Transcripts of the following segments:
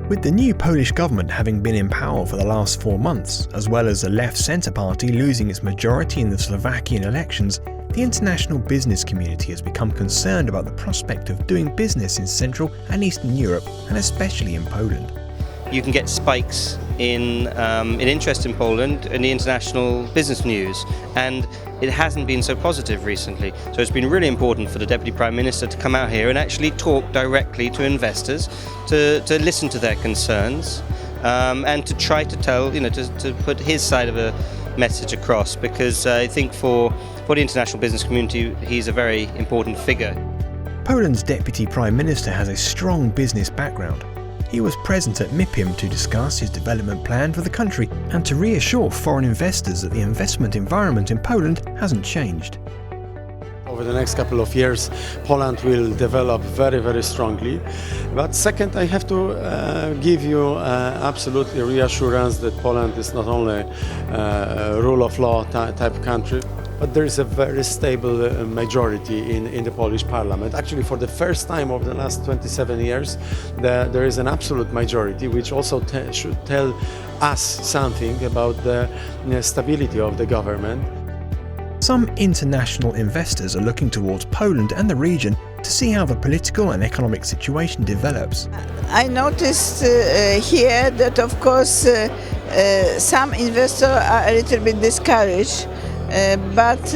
With the new Polish government having been in power for the last 4 months, as well as the left-centre party losing its majority in the Slovakian elections, the international business community has become concerned about the prospect of doing business in Central and Eastern Europe, and especially in Poland. You can get spikes in interest in Poland in the international business news, and it hasn't been so positive recently. So it's been really important for the Deputy Prime Minister to come out here and actually talk directly to investors, to listen to their concerns, and to try to tell, to put his side of a message across, because I think for the international business community, he's a very important figure. Poland's Deputy Prime Minister has a strong business background. He was present at MIPIM to discuss his development plan for the country and to reassure foreign investors that the investment environment in Poland hasn't changed. Over the next couple of years, Poland will develop very, very strongly. But second, I have to give you absolutely reassurance that Poland is not only a rule of law type country, but there is a very stable majority in the Polish parliament. Actually, for the first time over the last 27 years, there is an absolute majority, which also should tell us something about the stability of the government. Some international investors are looking towards Poland and the region to see how the political and economic situation develops. I noticed here that, of course, some investors are a little bit discouraged. But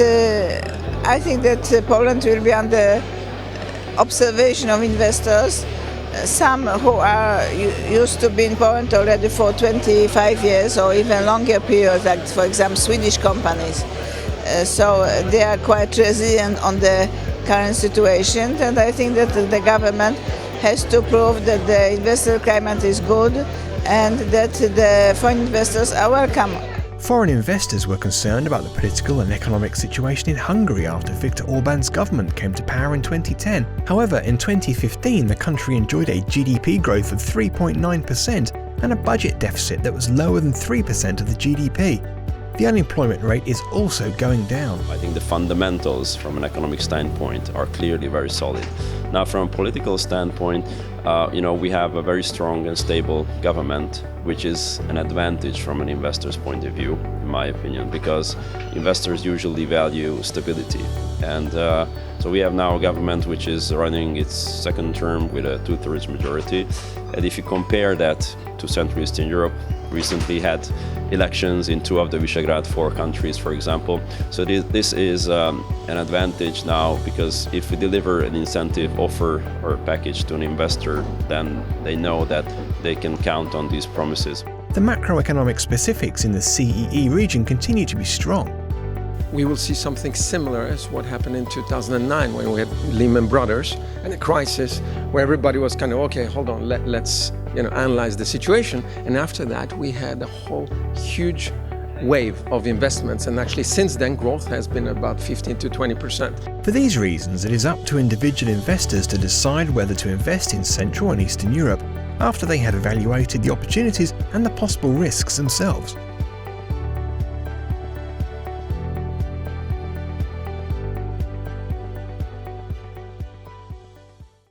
I think that Poland will be under observation of investors. Some who are used to be in Poland already for 25 years or even longer periods, like for example Swedish companies. So they are quite resilient on the current situation, and I think that the government has to prove that the investor climate is good and that the foreign investors are welcome. Foreign investors were concerned about the political and economic situation in Hungary after Viktor Orban's government came to power in 2010. However, in 2015, the country enjoyed a GDP growth of 3.9% and a budget deficit that was lower than 3% of the GDP. The unemployment rate is also going down. I think the fundamentals from an economic standpoint are clearly very solid. Now, from a political standpoint, we have a very strong and stable government, which is an advantage from an investor's point of view, in my opinion, because investors usually value stability. And so we have now a government which is running its second term with a 2/3 majority. And if you compare that to Central Eastern Europe, recently had elections in 2 of the Visegrad 4 countries, for example. So this is an advantage now, because if we deliver an incentive offer or package to an investor, then they know that they can count on these promises. The macroeconomic specifics in the CEE region continue to be strong. We will see something similar as what happened in 2009 when we had Lehman Brothers and a crisis where everybody was kind of, okay, hold on, let's analyze the situation. And after that, we had a whole huge wave of investments. And actually, since then, growth has been about 15 to 20%. For these reasons, it is up to individual investors to decide whether to invest in Central and Eastern Europe after they have evaluated the opportunities and the possible risks themselves.